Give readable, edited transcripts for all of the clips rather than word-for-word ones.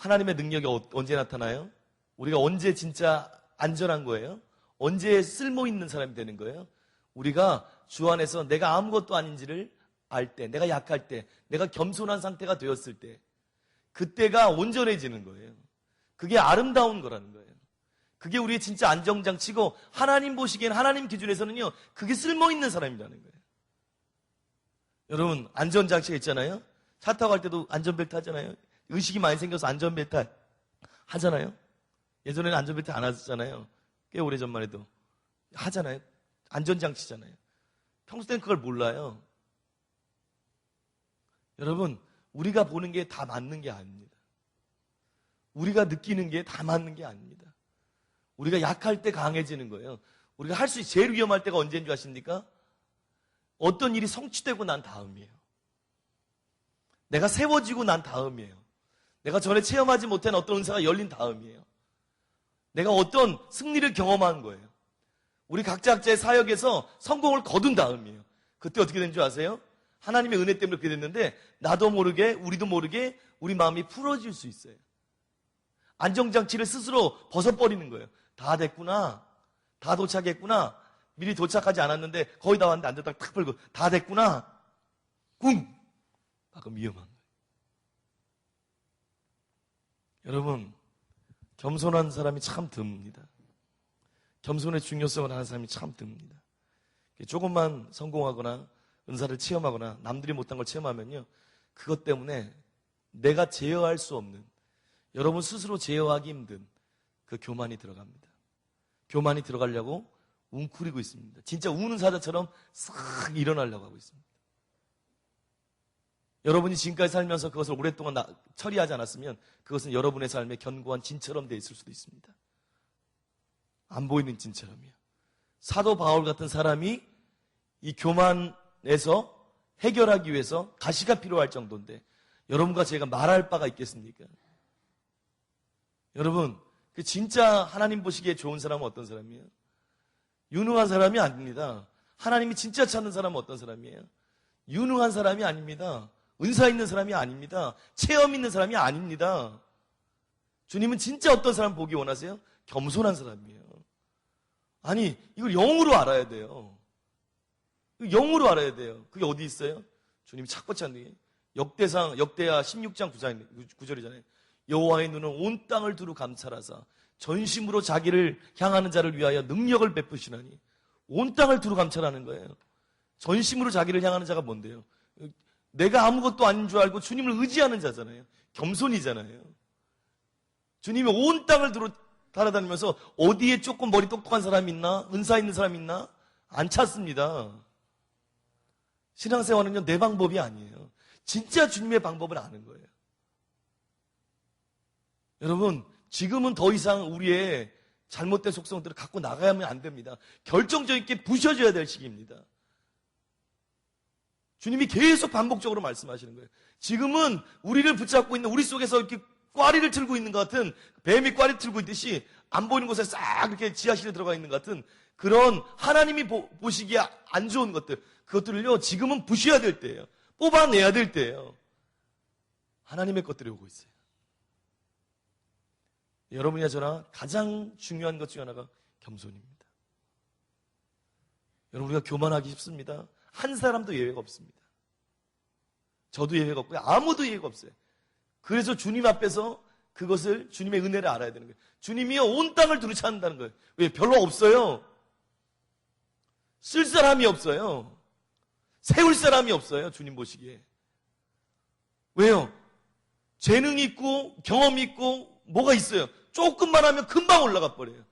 하나님의 능력이 언제 나타나요? 우리가 언제 진짜 안전한 거예요? 언제 쓸모 있는 사람이 되는 거예요? 우리가 주 안에서 내가 아무것도 아닌지를 알 때, 내가 약할 때, 내가 겸손한 상태가 되었을 때, 그때가 온전해지는 거예요. 그게 아름다운 거라는 거예요. 그게 우리의 진짜 안정장치고, 하나님 보시기엔, 하나님 기준에서는요, 그게 쓸모있는 사람이라는 거예요. 여러분, 안전장치가 있잖아요. 차 타고 갈 때도 안전벨트 하잖아요. 의식이 많이 생겨서 안전벨트 하잖아요. 예전에는 안전벨트 안 하셨잖아요. 꽤 오래전만 해도 하잖아요. 안전장치잖아요. 평소 때는 그걸 몰라요. 여러분, 우리가 보는 게 다 맞는 게 아닙니다. 우리가 느끼는 게 다 맞는 게 아닙니다. 우리가 약할 때 강해지는 거예요. 우리가 할 수 제일 위험할 때가 언제인 줄 아십니까? 어떤 일이 성취되고 난 다음이에요. 내가 세워지고 난 다음이에요. 내가 전에 체험하지 못한 어떤 은사가 열린 다음이에요. 내가 어떤 승리를 경험한 거예요. 우리 각자의 사역에서 성공을 거둔 다음이에요. 그때 어떻게 된 줄 아세요? 하나님의 은혜 때문에 그렇게 됐는데 나도 모르게 우리도 모르게 우리 마음이 풀어질 수 있어요. 안정장치를 스스로 벗어버리는 거예요. 다 됐구나. 다 도착했구나. 미리 도착하지 않았는데 거의 다 왔는데 안전딱 탁 풀고 다 됐구나. 꿍! 가끔 위험한 거예요. 여러분, 겸손한 사람이 참 듭니다. 겸손의 중요성을 아는 사람이 참 듭니다. 조금만 성공하거나 은사를 체험하거나 남들이 못한 걸 체험하면요, 그것 때문에 내가 제어할 수 없는, 여러분 스스로 제어하기 힘든 그 교만이 들어갑니다. 교만이 들어가려고 웅크리고 있습니다. 진짜 우는 사자처럼 싹 일어나려고 하고 있습니다. 여러분이 지금까지 살면서 그것을 오랫동안 처리하지 않았으면 그것은 여러분의 삶에 견고한 진처럼 되어 있을 수도 있습니다. 안 보이는 진처럼이요. 사도 바울 같은 사람이 이 교만에서 해결하기 위해서 가시가 필요할 정도인데 여러분과 제가 말할 바가 있겠습니까? 여러분, 그 진짜 하나님 보시기에 좋은 사람은 어떤 사람이에요? 유능한 사람이 아닙니다. 하나님이 진짜 찾는 사람은 어떤 사람이에요? 유능한 사람이 아닙니다. 은사 있는 사람이 아닙니다. 체험 있는 사람이 아닙니다. 주님은 진짜 어떤 사람 보기 원하세요? 겸손한 사람이에요. 아니, 이걸 영으로 알아야 돼요. 영으로 알아야 돼요. 그게 어디 있어요? 주님이 찾고 찾는 게 역대하 16장 9절이잖아요. 여호와의 눈은 온 땅을 두루 감찰하사 전심으로 자기를 향하는 자를 위하여 능력을 베푸시나니. 온 땅을 두루 감찰하는 거예요. 전심으로 자기를 향하는 자가 뭔데요? 내가 아무것도 아닌 줄 알고 주님을 의지하는 자잖아요. 겸손이잖아요. 주님이 온 땅을 두루 따라다니면서 어디에 조금 머리 똑똑한 사람이 있나? 은사 있는 사람이 있나? 안 찾습니다. 신앙생활은요, 내 방법이 아니에요. 진짜 주님의 방법을 아는 거예요. 여러분, 지금은 더 이상 우리의 잘못된 속성들을 갖고 나가야만 안 됩니다. 결정적이게 부셔져야 될 시기입니다. 주님이 계속 반복적으로 말씀하시는 거예요. 지금은 우리를 붙잡고 있는, 우리 속에서 이렇게 꽈리를 틀고 있는 것 같은, 뱀이 꽈리 틀고 있듯이 안 보이는 곳에 싹 이렇게 지하실에 들어가 있는 것 같은 그런 하나님이 보시기에 안 좋은 것들, 그것들을요, 지금은 부셔야 될 때예요. 뽑아내야 될 때예요. 하나님의 것들이 오고 있어요. 여러분이나 저나 가장 중요한 것 중 하나가 겸손입니다. 여러분, 우리가 교만하기 쉽습니다. 한 사람도 예외가 없습니다. 저도 예외가 없고요. 아무도 예외가 없어요. 그래서 주님 앞에서 그것을, 주님의 은혜를 알아야 되는 거예요. 주님이요, 온 땅을 두루 찾는다는 거예요. 왜? 별로 없어요. 쓸 사람이 없어요. 세울 사람이 없어요. 주님 보시기에. 왜요? 재능 있고 경험 있고 뭐가 있어요. 조금만 하면 금방 올라가 버려요.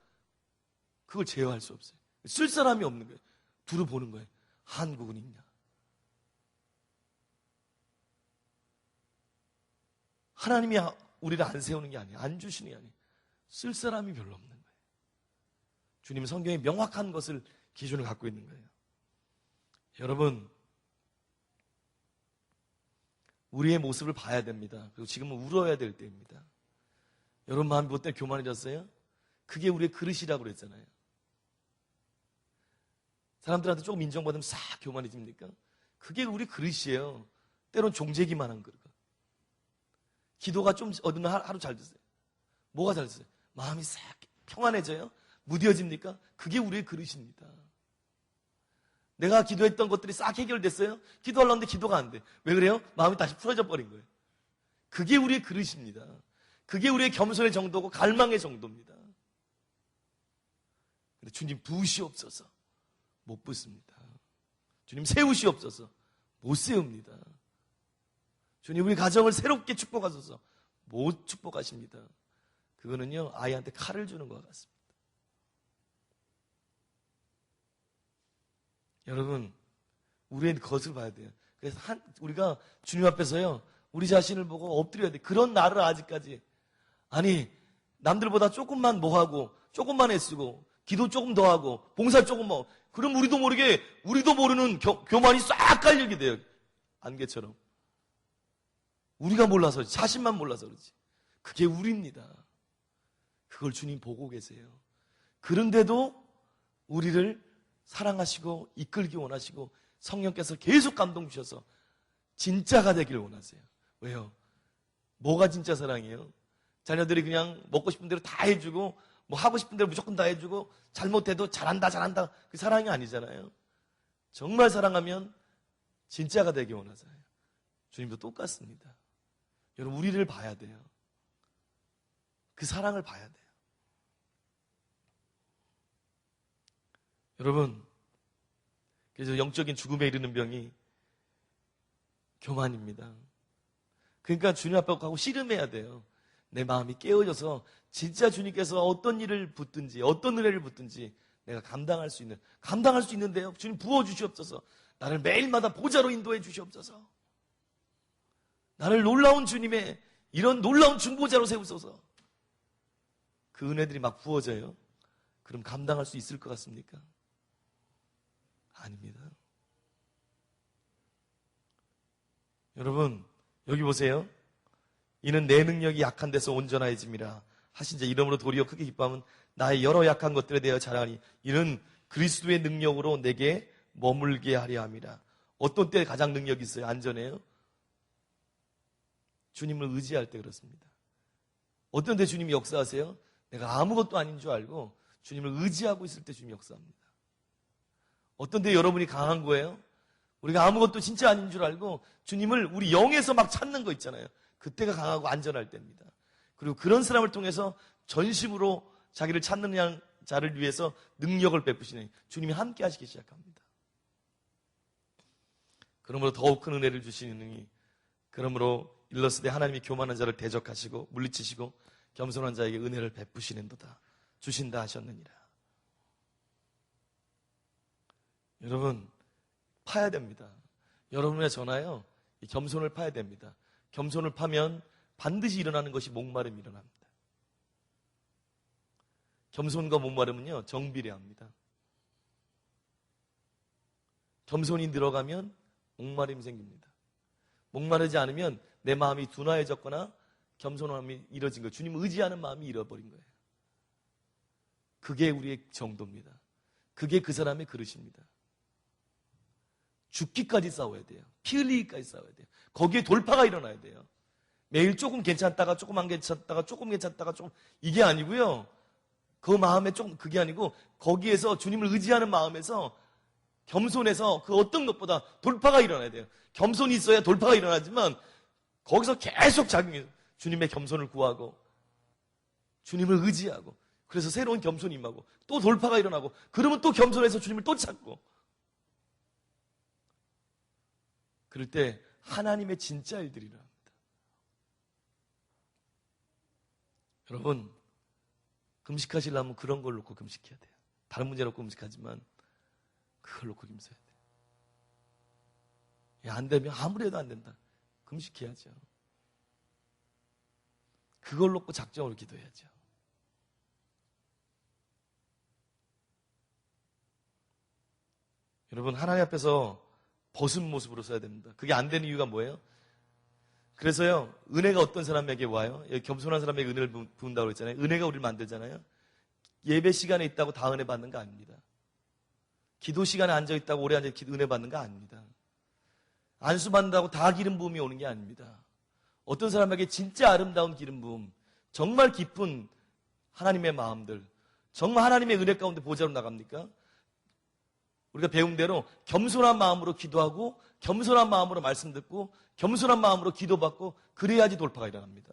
그걸 제어할 수 없어요. 쓸 사람이 없는 거예요. 두루 보는 거예요. 한국은 있냐? 하나님이 우리를 안 세우는 게 아니에요. 안 주시는 게 아니에요. 쓸 사람이 별로 없는 거예요. 주님은 성경에 명확한 것을 기준을 갖고 있는 거예요. 여러분, 우리의 모습을 봐야 됩니다. 그리고 지금은 울어야 될 때입니다. 여러분 마음이 뭐 때문에 교만해졌어요? 그게 우리의 그릇이라고 그랬잖아요. 사람들한테 조금 인정받으면 싹 교만해집니까? 그게 우리 그릇이에요. 때론 종재기만 한 그릇. 기도가 좀 어느 하루 잘 됐어요. 뭐가 잘 됐어요? 마음이 싹 평안해져요? 무뎌집니까? 그게 우리의 그릇입니다. 내가 기도했던 것들이 싹 해결됐어요? 기도하려고 하는데 기도가 안 돼. 왜 그래요? 마음이 다시 풀어져 버린 거예요. 그게 우리의 그릇입니다. 그게 우리의 겸손의 정도고 갈망의 정도입니다. 근데 주님 부으시옵소서. 못 붓습니다. 주님 세우시옵소서. 못 세웁니다. 주님 우리 가정을 새롭게 축복하소서. 못 축복하십니다. 그거는요 아이한테 칼을 주는 것 같습니다. 여러분 우리의 것을 봐야 돼요. 그래서 우리가 주님 앞에서요 우리 자신을 보고 엎드려야 돼. 그런 나를 아직까지 아니 남들보다 조금만 뭐하고 조금만 애쓰고 기도 조금 더 하고 봉사 조금 뭐 그럼 우리도 모르게 우리도 모르는 교만이 싹 깔리게 돼요. 안개처럼. 우리가 몰라서 자신만 몰라서 그렇지. 그게 우리입니다. 그걸 주님 보고 계세요. 그런데도 우리를 사랑하시고 이끌기 원하시고 성령께서 계속 감동 주셔서 진짜가 되길 원하세요. 왜요? 뭐가 진짜 사랑이에요? 자녀들이 그냥 먹고 싶은 대로 다 해주고 뭐 하고 싶은 대로 무조건 다 해주고 잘못해도 잘한다 그 사랑이 아니잖아요. 정말 사랑하면 진짜가 되길 원하잖아요. 주님도 똑같습니다. 여러분 우리를 봐야 돼요. 그 사랑을 봐야 돼요. 여러분 그래서 영적인 죽음에 이르는 병이 교만입니다. 그러니까 주님 앞에 가고 씨름해야 돼요. 내 마음이 깨어져서 진짜 주님께서 어떤 일을 붙든지 어떤 은혜를 붙든지 내가 감당할 수 있는데요. 주님 부어주시옵소서. 나를 매일마다 보좌로 인도해 주시옵소서. 나를 놀라운 주님의 이런 놀라운 중보자로 세우소서. 그 은혜들이 막 부어져요. 그럼 감당할 수 있을 것 같습니까? 아닙니다. 여러분 여기 보세요. 이는 내 능력이 약한 데서 온전해짐이라 하신 자 이러므로 도리어 크게 기뻐하면 나의 여러 약한 것들에 대하여 자랑하니 이는 그리스도의 능력으로 내게 머물게 하려 함이라. 어떤 때 가장 능력이 있어요? 안전해요? 주님을 의지할 때 그렇습니다. 어떤 때 주님이 역사하세요? 내가 아무것도 아닌 줄 알고 주님을 의지하고 있을 때 주님이 역사합니다. 어떤 때 여러분이 강한 거예요? 우리가 아무것도 진짜 아닌 줄 알고 주님을 우리 영에서 막 찾는 거 있잖아요. 그때가 강하고 안전할 때입니다. 그리고 그런 사람을 통해서 전심으로 자기를 찾는 자를 위해서 능력을 베푸시는 주님이 함께 하시기 시작합니다. 그러므로 더욱 큰 은혜를 주시니 그러므로 일러스되 하나님이 교만한 자를 대적하시고 물리치시고 겸손한 자에게 은혜를 베푸시는도다 주신다 하셨느니라. 여러분 파야 됩니다. 여러분의 전하요 이 겸손을 파야 됩니다. 겸손을 파면 반드시 일어나는 것이 목마름이 일어납니다. 겸손과 목마름은요 정비례합니다. 겸손이 늘어가면 목마름이 생깁니다. 목마르지 않으면 내 마음이 둔화해졌거나 겸손함이 잃어진 거예요. 주님 의지하는 마음이 잃어버린 거예요. 그게 우리의 정도입니다. 그게 그 사람의 그릇입니다. 죽기까지 싸워야 돼요. 피 흘리기까지 싸워야 돼요. 거기에 돌파가 일어나야 돼요. 매일 조금 괜찮다가 조금 안 괜찮다가 조금 괜찮다가 조금 이게 아니고요. 그 마음에 조금 그게 아니고 거기에서 주님을 의지하는 마음에서 겸손해서 그 어떤 것보다 돌파가 일어나야 돼요. 겸손이 있어야 돌파가 일어나지만 거기서 계속 자기 주님의 겸손을 구하고 주님을 의지하고 그래서 새로운 겸손이 임하고 또 돌파가 일어나고 그러면 또 겸손해서 주님을 또 찾고 그럴 때 하나님의 진짜 일들이 일어납니다. 여러분 금식하시려면 그런 걸 놓고 금식해야 돼요. 다른 문제 놓고 금식하지만 그걸 놓고 금식해야 돼요. 안 되면 아무리 해도 안 된다. 금식해야죠. 그걸 놓고 작정으로 기도해야죠. 여러분 하나님 앞에서 벗은 모습으로 써야 됩니다. 그게 안 되는 이유가 뭐예요? 그래서요 은혜가 어떤 사람에게 와요? 겸손한 사람에게 은혜를 부은다고 했잖아요. 은혜가 우리를 만들잖아요. 예배 시간에 있다고 다 은혜 받는 거 아닙니다. 기도 시간에 앉아있다고 오래 앉아 은혜 받는 거 아닙니다. 안수 받는다고 다 기름 부음이 오는 게 아닙니다. 어떤 사람에게 진짜 아름다운 기름 부음, 정말 깊은 하나님의 마음들, 정말 하나님의 은혜 가운데 보좌로 나갑니까? 우리가 배운 대로 겸손한 마음으로 기도하고 겸손한 마음으로 말씀 듣고 겸손한 마음으로 기도받고 그래야지 돌파가 일어납니다.